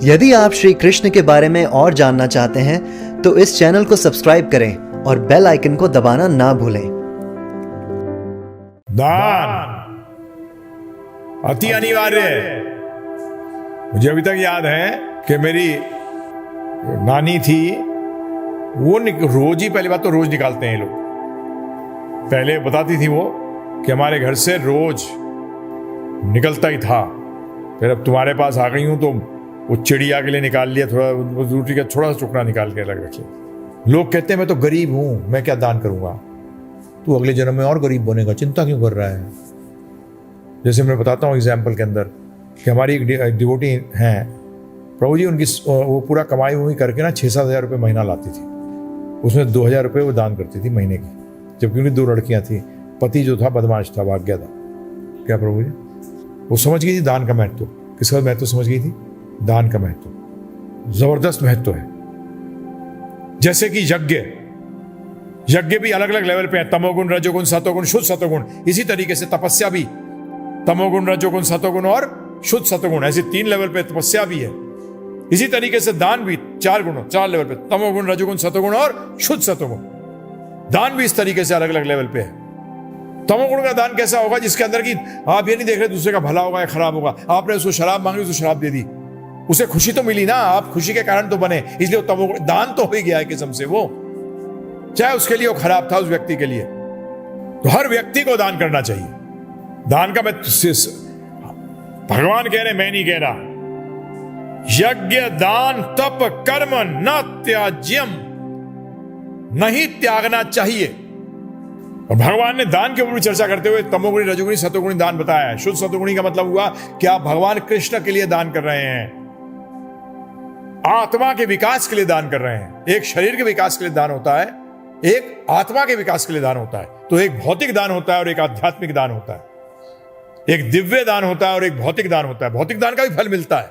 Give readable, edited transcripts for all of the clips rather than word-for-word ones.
यदि आप श्री कृष्ण के बारे में और जानना चाहते हैं तो इस चैनल को सब्सक्राइब करें और बेल आइकन को दबाना ना भूलें। दान अति अनिवार्य है। मुझे अभी तक याद है कि मेरी नानी थी, वो रोज ही, पहली बात तो रोज निकालते हैं लोग। पहले बताती थी वो कि हमारे घर से रोज निकलता ही था। फिर अब तुम्हारे पास आ गई हूं तो वो चिड़िया के लिए निकाल लिया, थोड़ा रोटी का थोड़ा सा टुकड़ा निकाल के अलग रख लिया। लोग कहते हैं मैं तो गरीब हूं, मैं क्या दान करूंगा। तू अगले जन्म में और गरीब बनेगा, चिंता क्यों कर रहा है। जैसे मैं बताता हूँ एग्जाम्पल के अंदर कि हमारी एक डिवोटी हैं, प्रभु जी उनकी वो पूरा कमाई हुई करके ना 6-7 हज़ार रुपये महीना लाती थी। उसमें 2,000 रुपये वो दान करती थी महीने की, जबकि उनकी 2 लड़कियां थी। पति जो था बदमाश था, भाग गया था। क्या प्रभु जी, वो समझ गई थी दान का महत्व। किसका महत्व समझ गई थी? दान का महत्व जबरदस्त महत्व है। जैसे कि यज्ञ भी अलग अलग लेवल पे है, तमोगुण, रजोगुण, सतोगुण, शुद्ध सतोगुण। इसी तरीके से तपस्या भी तमोगुण, रजोगुण, सतोगुण और शुद्ध सतोगुण, ऐसे 3 लेवल पे तपस्या भी है। इसी तरीके से दान भी 4 लेवल पे, तमोगुण, रजोगुण, सतोगुण और शुद्ध सतोगुण। दान भी इस तरीके से अलग अलग लेवल पे है। तमोगुण का दान कैसा होगा? जिसके अंदर की आप ये नहीं देख रहे दूसरे का भला होगा या खराब होगा। आपने उसको शराब मांगी, उसको शराब दे दी, उसे खुशी तो मिली ना, आप खुशी के कारण तो बने, इसलिए तमोगुण दान तो हो ही गया है किस्म से। वो चाहे उसके लिए वो खराब था उस व्यक्ति के लिए। तो हर व्यक्ति को दान करना चाहिए। दान का मैं भगवान कह रहे, मैं नहीं कह रहा। यज्ञ दान तप कर्म न त्याज्यम, नहीं त्यागना चाहिए। और भगवान ने दान के ऊपर भी चर्चा करते हुए तमोगुणी, रजोगुणी, सतोगुणी दान बताया है। शुद्ध सतोगुणी का मतलब हुआ कि आप भगवान कृष्ण के लिए दान कर रहे हैं, आत्मा के विकास के लिए दान कर रहे हैं। एक शरीर के विकास के लिए दान होता है, एक आत्मा के विकास के लिए दान होता है। तो एक भौतिक दान होता है और एक आध्यात्मिक दान होता है। एक दिव्य दान होता है और एक भौतिक दान होता है। भौतिक दान का भी फल मिलता है,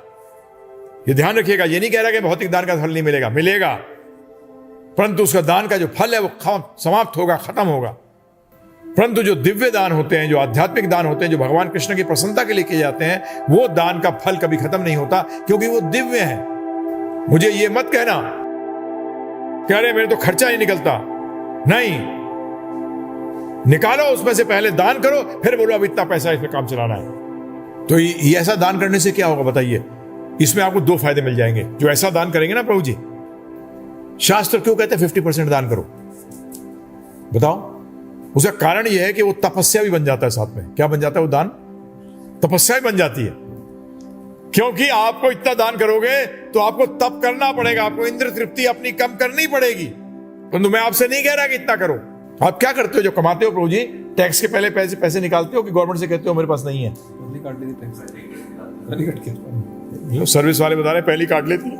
ये ध्यान रखिएगा। ये नहीं कह रहा कि भौतिक दान का फल नहीं मिलेगा, मिलेगा, परंतु उसका दान का जो फल है वो समाप्त होगा, खत्म होगा। परंतु जो दिव्य दान होते हैं, जो आध्यात्मिक दान होते हैं, जो भगवान कृष्ण की प्रसन्नता के लिए किए जाते हैं, वो दान का फल कभी खत्म नहीं होता, क्योंकि वो दिव्य है। मुझे ये मत कहना कह रहे मेरे तो खर्चा नहीं निकलता। नहीं, निकालो उसमें से, पहले दान करो, फिर बोलो अब इतना पैसा इसमें काम चलाना है। तो ये ऐसा दान करने से क्या होगा बताइए? इसमें आपको 2 फायदे मिल जाएंगे। जो ऐसा दान करेंगे ना, प्रभु जी शास्त्र क्यों कहते हैं 50% दान करो? बताओ। उसका कारण यह है कि वो तपस्या भी बन जाता है साथ में। क्या बन जाता है? वो दान तपस्या भी बन जाती है, क्योंकि आपको इतना दान करोगे तो आपको तप करना पड़ेगा, आपको इंद्र तृप्ति अपनी कम करनी पड़ेगी। परंतु मैं आपसे नहीं कह रहा कि इतना करो। आप क्या करते हो जो कमाते हो प्रभु जी? टैक्स के पहले पैसे निकालते हो कि गवर्नमेंट से कहते हो मेरे पास नहीं है? सर्विस वाले बता रहे पहली काट लेती है।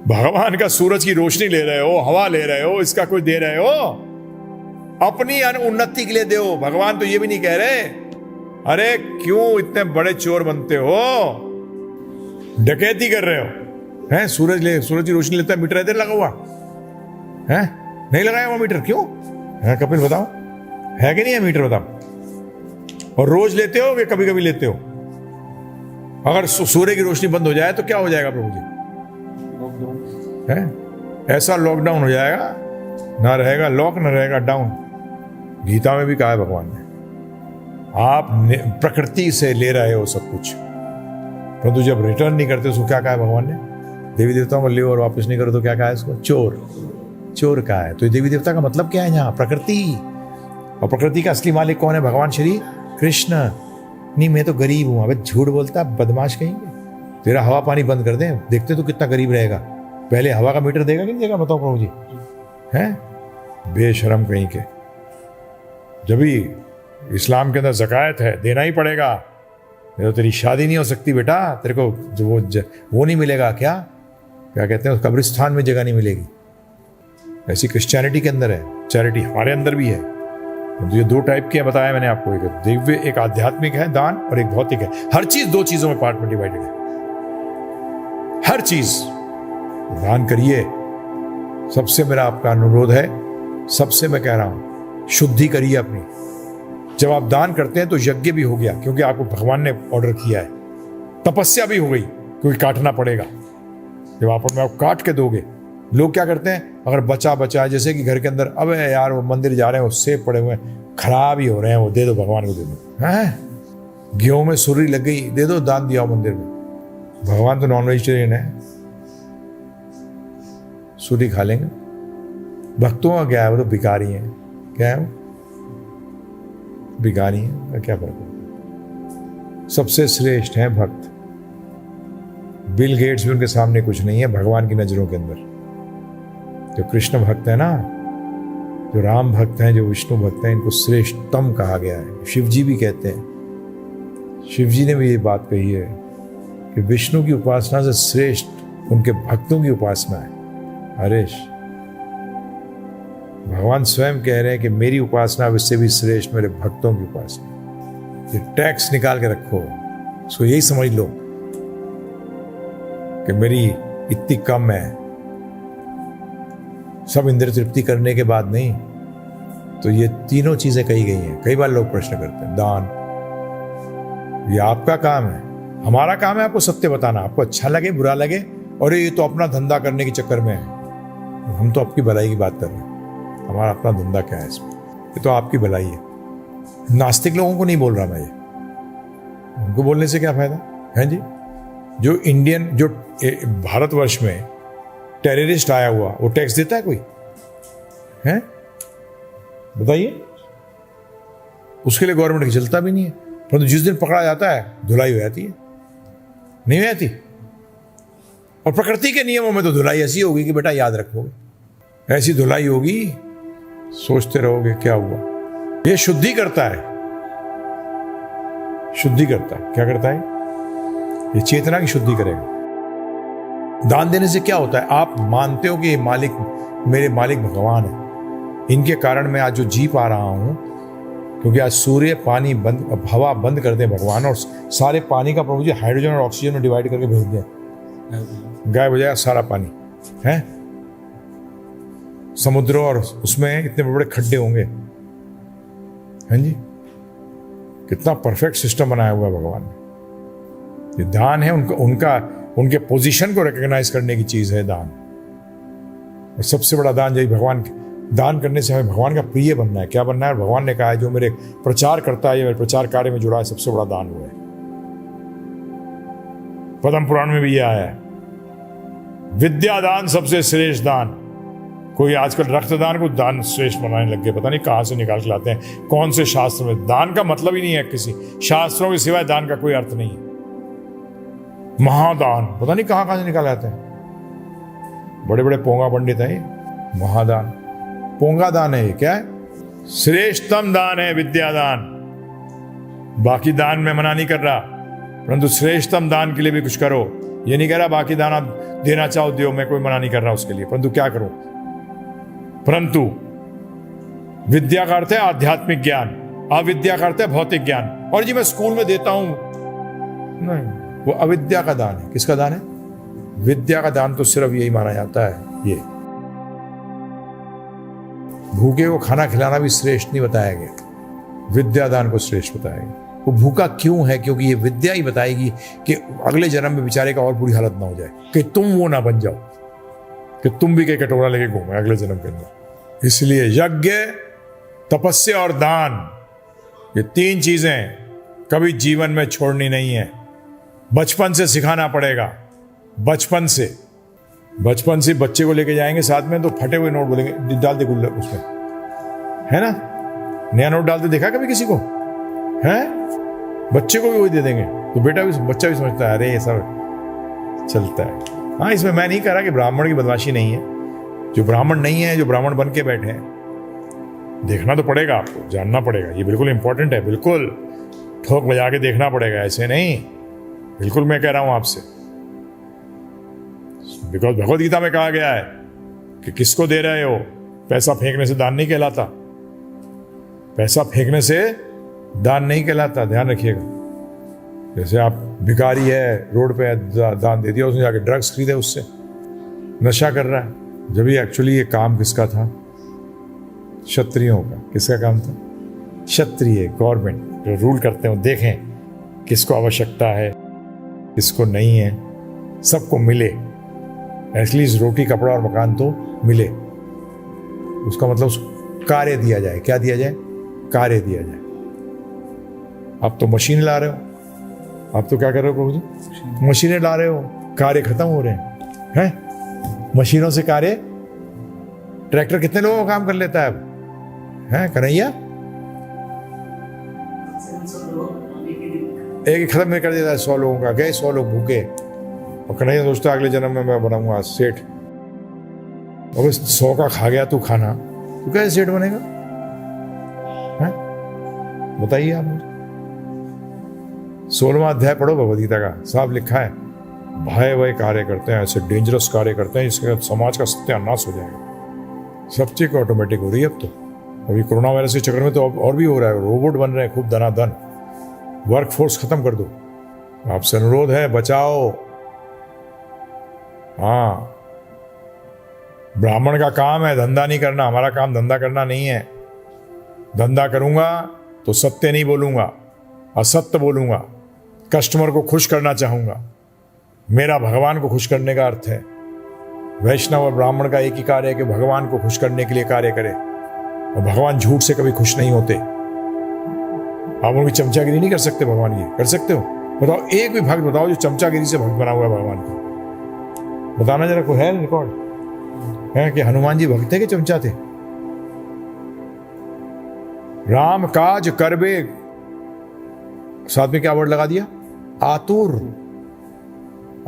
भगवान का सूरज की रोशनी ले रहे हो, हवा ले रहे हो, इसका कुछ दे रहे हो, अपनी उन्नति के लिए दो। भगवान तो ये भी नहीं कह रहे अरे क्यों इतने बड़े चोर बनते हो, डकैती कर रहे हो हैं? सूरज की रोशनी लेता है, मीटर इधर लगा हुआ है, नहीं लगाया हुआ मीटर, क्यों है? कपिल बताओ, है कि नहीं है मीटर? बताओ। और रोज लेते हो कि कभी कभी लेते हो? अगर सूर्य की रोशनी बंद हो जाए तो क्या हो जाएगा प्रभु जी? है ऐसा लॉकडाउन हो जाएगा, ना रहेगा लॉक ना रहेगा डाउन। गीता में भी कहा है भगवान ने, आप प्रकृति से ले रहे हो सब कुछ, परंतु जब रिटर्न नहीं करते उसको क्या कहा है भगवान ने? देवी देवताओं को ले और वापस नहीं करो तो क्या कहा है इसको? चोर कहा है। तो देवी देवता का मतलब क्या है यहाँ? प्रकृति। और प्रकृति का असली मालिक कौन है? भगवान श्री कृष्ण। नहीं मैं तो गरीब हूं। अबे झूठ बोलता, बदमाश कहेंगे। तेरा हवा पानी बंद कर दे, देखते तो कितना गरीब रहेगा। पहले हवा का मीटर देगा कि नहीं देगा? बताओ प्रभु जी। हैं बेशरम कहीं के। जब भी इस्लाम के अंदर ज़कात है, देना ही पड़ेगा। तो तेरी शादी नहीं हो सकती बेटा, तेरे को वो नहीं मिलेगा। क्या कहते हैं, कब्रिस्तान में जगह नहीं मिलेगी। ऐसी क्रिश्चियनिटी के अंदर है, चैरिटी हमारे अंदर भी है। तो ये 2 टाइप के बताया मैंने आपको, एक दिव्य, एक आध्यात्मिक है दान, और एक भौतिक है। हर चीज 2 चीजों में पार्ट में डिवाइडेड है। हर चीज दान करिए। सबसे मेरा आपका अनुरोध है, सबसे मैं कह रहा हूं, शुद्धि करिए अपनी। जब आप दान करते हैं तो यज्ञ भी हो गया, क्योंकि आपको भगवान ने ऑर्डर किया है। तपस्या भी हो गई, क्योंकि काटना पड़ेगा। जब आप अपने आप काट के दोगे, लोग क्या करते हैं, अगर बचा जैसे कि घर के अंदर, अबे यार वो मंदिर जा रहे हैं, वो सेब पड़े हुए हैं, खराब ही हो रहे हैं, वो दे दो, भगवान को दे दो। हैं, गेहूं में सुर्री लग गई, दे दो, दान दिया मंदिर में। भगवान तो नॉन वेजिटेरियन है, सुर्री खा लेंगे। भक्तों का क्या है, वो तो भिखारी है। क्या है वो? भिखारी है, क्या फर्क है? सबसे श्रेष्ठ है भक्त। बिल गेट्स भी उनके सामने कुछ नहीं है भगवान की नजरों के अंदर। जो कृष्ण भक्त है ना, जो राम भक्त हैं, जो विष्णु भक्त हैं, इनको श्रेष्ठतम कहा गया है। शिव जी भी कहते हैं, शिव जी ने भी ये बात कही है कि विष्णु की उपासना से श्रेष्ठ उनके भक्तों की उपासना है। हरेश, भगवान स्वयं कह रहे हैं कि मेरी उपासना उससे भी श्रेष्ठ मेरे भक्तों की उपासना। ये टैक्स निकाल के रखो, सो यही समझ लो कि मेरी इतनी कम है। सब इंद्रिय तृप्ति करने के बाद नहीं, तो ये तीनों चीजें कही गई हैं। कई बार लोग प्रश्न करते हैं, दान, ये आपका काम है, हमारा काम है आपको सत्य बताना, आपको अच्छा लगे बुरा लगे, और ये तो अपना धंधा करने के चक्कर में है। हम तो आपकी भलाई की बात कर रहे हैं, हमारा अपना धंधा क्या है इसमें? ये तो आपकी भलाई है। नास्तिक लोगों को नहीं बोल रहा मैं, ये उनको बोलने से क्या फायदा है जी? जो इंडियन, जो भारतवर्ष में टेररिस्ट आया हुआ, वो टैक्स देता है कोई? है बताइए? उसके लिए गवर्नमेंट की चलता भी नहीं है। परंतु जिस दिन पकड़ा जाता है, धुलाई हो जाती है, नहीं हो जाती? और प्रकृति के नियमों में तो धुलाई ऐसी होगी कि बेटा याद रखोगे, ऐसी धुलाई होगी, सोचते रहोगे क्या हुआ। ये शुद्धि करता है, शुद्धि करता है। क्या करता है? ये चेतना की शुद्धि करेगा। दान देने से क्या होता है? आप मानते हो कि ये मालिक, मेरे मालिक भगवान है, इनके कारण मैं आज जो जी पा रहा हूं, क्योंकि आज सूर्य, पानी बंद, हवा बंद कर दे भगवान, और सारे पानी का प्रभु जी हाइड्रोजन और ऑक्सीजन में डिवाइड करके भेज दिया, गायब हो जाएगा सारा पानी है। समुद्र और उसमें इतने बड़े खड्डे होंगे, हैं जी? कितना परफेक्ट सिस्टम बनाया हुआ है भगवान ने। ये दान है, उनके पोजीशन को रिकॉग्नाइज करने की चीज है दान। और सबसे बड़ा दान यही, भगवान दान करने से हमें भगवान का प्रिय बनना है। क्या बनना है? भगवान ने कहा है, जो मेरे प्रचार करता है, मेरे प्रचार कार्य में जुड़ा है, सबसे बड़ा दान हुआ है। पद्म पुराण में भी यह आया है, विद्या दान सबसे श्रेष्ठ दान। कोई आजकल रक्तदान को दान श्रेष्ठ बनाने लग गए, पता नहीं कहां से निकाल के लाते हैं, कौन से शास्त्र में। दान का मतलब ही नहीं है, किसी शास्त्रों के सिवाय दान का कोई अर्थ नहीं है। महादान पता नहीं कहां से निकाल आते हैं, बड़े बड़े पोंगा पंडित हैं। महादान, पोंगा दान है ये, क्या है? श्रेष्ठतम दान है विद्यादान। बाकी दान में मना नहीं कर रहा, परंतु श्रेष्ठतम दान के लिए भी कुछ करो। ये नहीं कह रहा बाकी दान आप देना चाहो दो, मैं कोई मना नहीं कर रहा उसके लिए, परंतु क्या करो? परंतु विद्या का अर्थ है आध्यात्मिक ज्ञान, अविद्या का अर्थ है भौतिक ज्ञान। और जी मैं स्कूल में देता हूं, नहीं, वो अविद्या का दान है। किसका दान है? विद्या का दान तो सिर्फ यही माना जाता है, ये भूखे को खाना खिलाना भी श्रेष्ठ नहीं बताया गया, विद्या दान को श्रेष्ठ बताया गया। वो भूखा क्यों है? क्योंकि ये विद्या ही बताएगी कि अगले जन्म में बेचारे का और बुरी हालत ना हो जाए, कि तुम वो ना बन जाओ कि तुम भी कहीं कटोरा लेके घूमे अगले जन्म के अंदर। इसलिए यज्ञ, तपस्या और दान, ये तीन चीजें कभी जीवन में छोड़नी नहीं है। बचपन से सिखाना पड़ेगा, बचपन से बच्चे को लेके जाएंगे साथ में, तो फटे हुए नोट बोलेंगे, डाल दे गुल्लक उसमें, है ना? नया नोट डालते देखा कभी किसी को? है? बच्चे को भी वही दे देंगे, तो बच्चा भी समझता है अरे ये सब चलता है। हाँ, इसमें मैं नहीं कह रहा कि ब्राह्मण की बदमाशी नहीं है। जो ब्राह्मण नहीं है, जो ब्राह्मण बन के बैठे हैं, देखना तो पड़ेगा, आपको जानना पड़ेगा, ये बिल्कुल इंपॉर्टेंट है। बिल्कुल ठोक बजा के देखना पड़ेगा, ऐसे नहीं। बिल्कुल मैं कह रहा हूं आपसे, बिकॉज भगवद गीता में कहा गया है कि किसको दे रहे हो? पैसा फेंकने से दान नहीं कहलाता, पैसा फेंकने से दान नहीं कहलाता, ध्यान रखिएगा। जैसे आप भिखारी है, रोड पे दान दे दिया, उसने जाके ड्रग्स खरीदे, उससे नशा कर रहा है, जब ये एक्चुअली ये काम किसका था? क्षत्रियों का। किसका काम था? क्षत्रिय, गवर्नमेंट जो रूल करते हो, देखें किसको आवश्यकता है, किसको नहीं है, सबको मिले, एटलीस्ट रोटी कपड़ा और मकान तो मिले। उसका मतलब कार्य दिया जाए। क्या दिया जाए? कार्य दिया जाए। आप तो मशीन ला रहे हो, आप तो क्या कर रहे हो प्रभु जी? मशीनें ला रहे हो, कार्य खत्म हो रहे हैं। मशीनों से कार्य, ट्रैक्टर कितने लोगों का काम कर लेता है अब? है कन्हैया? एक खत्म नहीं कर देता है 100 लोगों का, गए 100 लोग भूखे। और कन्हैया सोचता अगले जन्म में मैं बनाऊंगा सेठ। और 100 का खा गया तू खाना, तू कैसे सेठ बनेगा? है बताइए आप मुझे। 16वां अध्याय पढ़ो भगवद गीता का, साफ लिखा है भय वह कार्य करते हैं, ऐसे डेंजरस कार्य करते हैं जिसके समाज का सत्यानाश हो जाएगा। सब चीज ऑटोमेटिक हो रही है अब तो। अभी कोरोना वायरस के चक्कर में तो और भी हो रहा है, रोबोट बन रहे हैं खूब धनाधन। वर्क फोर्स खत्म कर दो। आपसे अनुरोध है बचाओ। हाँ, ब्राह्मण का काम है धंधा नहीं करना, हमारा काम धंधा करना नहीं है। धंधा करूंगा तो सत्य नहीं बोलूंगा, असत्य बोलूंगा, कस्टमर को खुश करना चाहूंगा। मेरा भगवान को खुश करने का अर्थ है। वैष्णव और ब्राह्मण का एक ही कार्य है कि भगवान को खुश करने के लिए कार्य करे, और भगवान झूठ से कभी खुश नहीं होते। आप उनकी चमचागिरी नहीं कर सकते भगवान की, कर सकते हो? बताओ एक भी भक्त बताओ जो चमचागिरी से भक्त बना हुआ है भगवान को, बताना जरा। कोई है रिकॉर्ड है कि हनुमान जी भक्त थे कि चमचा थे? राम काज करबे, साथ में क्या वर्ड लगा दिया? आतुर।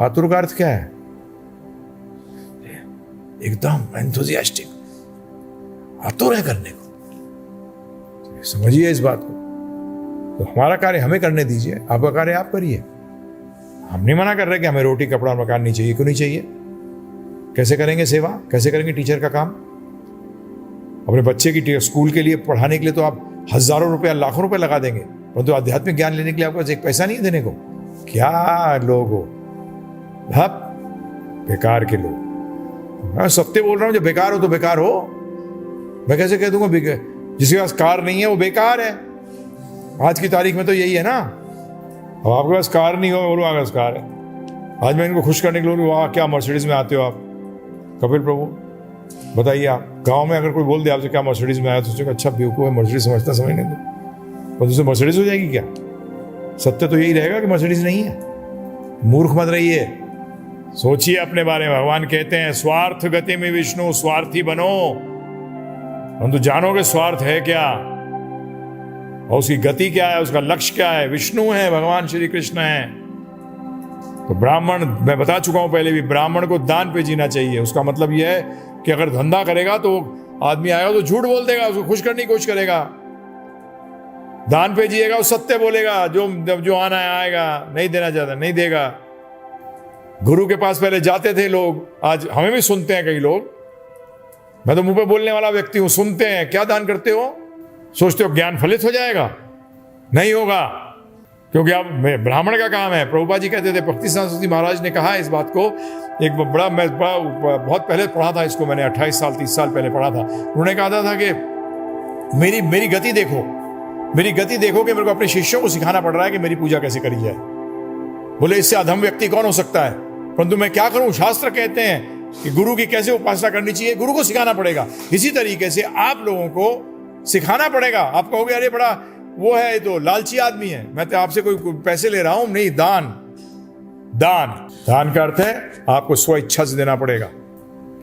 आतुर का अर्थ क्या है? एकदम एंथुजियास्टिक, आतुर है करने को। समझिए इस बात को। तो हमारा कार्य हमें करने दीजिए, आपका कार्य आप करिए। हम नहीं मना कर रहे कि हमें रोटी कपड़ा और मकान नहीं चाहिए। क्यों नहीं चाहिए? कैसे करेंगे सेवा? कैसे करेंगे टीचर का काम? अपने बच्चे की स्कूल के लिए पढ़ाने के लिए तो आप हजारों रुपया लाखों रुपए लगा देंगे, परंतु आध्यात्मिक ज्ञान लेने के लिए आपके पास एक पैसा नहीं है देने को। क्या लोग हो, भप बेकार के लोग। मैं सत्य बोल रहा हूं, जब बेकार हो तो बेकार हो। मैं कैसे कह दूंगा जिसके पास कार नहीं है वो बेकार है? आज की तारीख में तो यही है ना। अब आपके पास कार नहीं हो, बोलो आपके पास कार है। आज मैं इनको खुश करने के लिए, वाह क्या मर्सिडीज में आते हो आप कपिल प्रभु, बताइए। आप गांव में अगर कोई बोल दे आपसे क्या मर्सिडीज में आया, तो सोचेगा अच्छा बेवकूफ है, मर्सिडीज समझता, समझने दो। और दूसरे मर्सिडीज हो जाएगी क्या? सत्य तो यही रहेगा कि मर्सिडीज नहीं है। मूर्ख मत रहिए, सोचिए अपने बारे में। भगवान कहते हैं स्वार्थ गति में विष्णु, स्वार्थी बनो, परंतु जानोगे स्वार्थ है क्या और उसकी गति क्या है, उसका लक्ष्य क्या है। विष्णु है, भगवान श्री कृष्ण है। तो ब्राह्मण, मैं बता चुका हूं पहले भी, ब्राह्मण को दान पे जीना चाहिए। उसका मतलब यह है कि अगर धंधा करेगा तो आदमी आएगा तो झूठ बोल देगा, उसको खुश करने की कोशिश करेगा। दान पे जिएगा, वो सत्य बोलेगा, जो आना है आएगा, नहीं देना चाहता नहीं देगा। गुरु के पास पहले जाते थे लोग, आज हमें भी सुनते हैं कई लोग। मैं तो मुंह पे बोलने वाला व्यक्ति हूं, सुनते हैं। क्या दान करते हो? सोचते हो ज्ञान फलित हो जाएगा? नहीं होगा, क्योंकि अब ब्राह्मण का काम है। प्रभुपाद जी कहते थे, भक्ति सरस्वती महाराज ने कहा इस बात को, एक बड़ा, मैं बहुत पहले पढ़ा था इसको, मैंने 28 साल 30 साल पहले पढ़ा था। उन्होंने कहा था कि मेरी गति देखो, मेरी गति देखो कि मेरे को अपने शिष्यों को सिखाना पड़ रहा है कि मेरी पूजा कैसे करी जाए। बोले इससे अधम व्यक्ति कौन हो सकता है? परंतु मैं क्या करूं, शास्त्र कहते हैं कि गुरु की कैसे उपासना करनी चाहिए, गुरु को सिखाना पड़ेगा। इसी तरीके से आप लोगों को सिखाना पड़ेगा। आप कहोगे अरे बड़ा वो है, तो लालची आदमी है, मैं तो आपसे कोई पैसे ले रहा हूं। नहीं, दान। दान दान का अर्थ है आपको स्व इच्छा से देना पड़ेगा,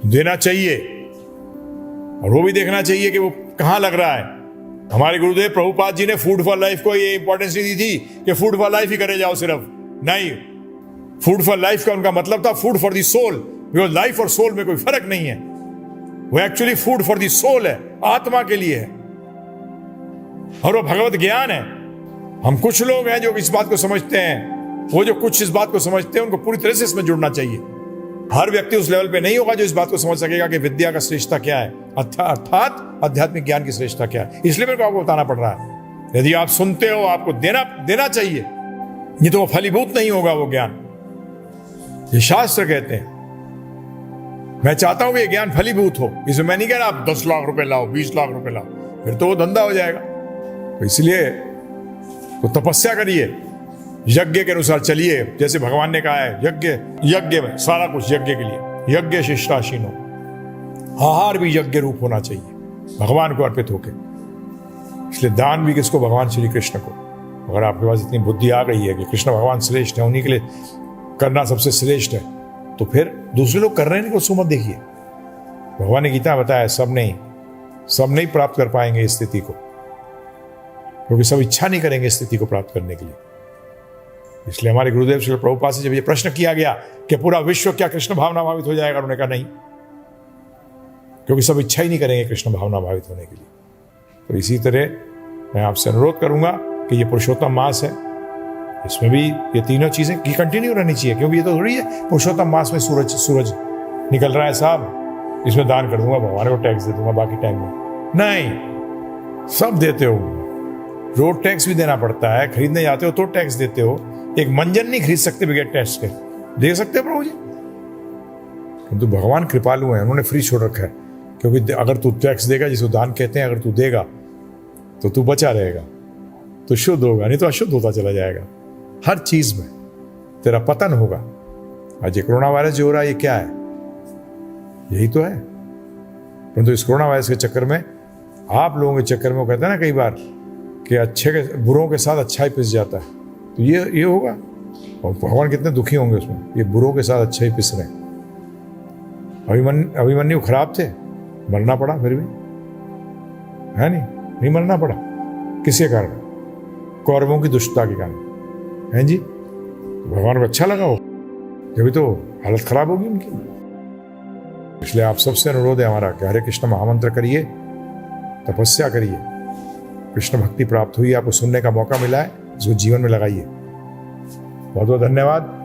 देना चाहिए। और वो भी देखना चाहिए कि वो कहां लग रहा है। हमारे गुरुदेव प्रभुपाद जी ने फूड फॉर लाइफ को ये इंपॉर्टेंस नहीं दी थी कि फूड फॉर लाइफ ही करे जाओ सिर्फ। नहीं, फूड फॉर लाइफ का उनका मतलब था food for the soul, because life और सोल में कोई फर्क नहीं है। वो actually food for the soul है, आत्मा के लिए है, और वो भगवत ज्ञान है। हम कुछ लोग हैं जो इस बात को समझते हैं, वो जो कुछ इस बात को समझते हैं उनको पूरी तरह से इसमें जुड़ना चाहिए। हर व्यक्ति उस लेवल पे नहीं होगा जो इस बात को समझ सकेगा कि विद्या का श्रेष्ठता क्या है, अर्थात आध्यात्मिक ज्ञान की श्रेष्ठता क्या है। इसलिए मेरे को आपको बताना पड़ रहा है। यदि आप सुनते हो, आपको देना चाहिए, नहीं तो वो फलीभूत नहीं होगा वो ज्ञान। ये शास्त्र कहते हैं। मैं चाहता हूं कि ये ज्ञान फलीभूत हो। इसमें मैं नहीं कह रहा आप 10 लाख रुपए लाओ, 20 लाख रुपए लाओ, फिर तो वो धंधा हो जाएगा। तो इसलिए तो तपस्या करिए, यज्ञ के अनुसार चलिए, जैसे भगवान ने कहा है यज्ञ में सारा कुछ यज्ञ के लिए, यज्ञ शिष्टाशीनो, आहार भी यज्ञ रूप होना चाहिए भगवान को अर्पित होके। इसलिए दान भी किसको? भगवान श्री कृष्ण को। अगर आपके पास इतनी बुद्धि आ गई है कि कृष्ण भगवान श्रेष्ठ है, उन्हीं के लिए करना सबसे श्रेष्ठ है, तो फिर दूसरे लोग कर रहे हैं इनको उसको मत देखिए। भगवान ने गीता बताया सब नहीं प्राप्त कर पाएंगे इस स्थिति को, क्योंकि सब इच्छा नहीं करेंगे इस स्थिति को प्राप्त करने के लिए। इसलिए हमारे गुरुदेव श्री प्रभुपाद से जब ये प्रश्न किया गया कि पूरा विश्व क्या कृष्ण भावना भावित हो जाएगा, उन्होंने कहा नहीं, क्योंकि सब इच्छा ही नहीं करेंगे कृष्ण भावना भावित होने के लिए। तो इसी तरह मैं आपसे अनुरोध करूंगा कि ये पुरुषोत्तम मास है, इसमें भी ये तीनों चीजें की कंटिन्यू रहनी चाहिए, क्योंकि ये तो थोड़ी है पुरुषोत्तम मास में सूरज निकल रहा है साहब, इसमें दान कर दूंगा, भगवान को टैक्स दे दूंगा बाकी टाइम में नहीं। सब देते हो, रोड टैक्स भी देना पड़ता है, खरीदने जाते हो तो टैक्स देते हो, एक मंजन नहीं खरीद सकते बगैर टैक्स के, दे सकते हो प्रभु जी? किंतु भगवान कृपालु है, उन्होंने फ्री छोड़ रखा है, क्योंकि अगर तू टैक्स देगा, जिसको दान कहते हैं, अगर तू देगा तो तू बचा रहेगा, तो शुद्ध होगा, नहीं तो अशुद्ध होता चला जाएगा। हर चीज में तेरा पतन होगा। आज ये कोरोना वायरस जो हो रहा है, ये क्या है? यही तो है। परंतु इस कोरोना वायरस के चक्कर में, आप लोगों के चक्कर में, वो कहते हैं ना कई बार कि अच्छे के बुरों के साथ अच्छा ही पिस जाता है, तो ये होगा। और भगवान कितने दुखी होंगे उसमें, ये बुरों के साथ अच्छा ही पिस रहे हैं। अभिमन्यु खराब थे, मरना पड़ा, फिर भी है नहीं मरना पड़ा, किसके कारण? कौरवों की दुष्टता के कारण, हैं जी? तो भगवान को अच्छा लगा हो, जब तो हालत खराब होगी उनकी। इसलिए आप सबसे अनुरोध है हमारा कि हरे कृष्ण महामंत्र करिए, तपस्या करिए, कृष्ण भक्ति प्राप्त हुई, आपको सुनने का मौका मिला है, इसको जीवन में लगाइए। बहुत बहुत धन्यवाद।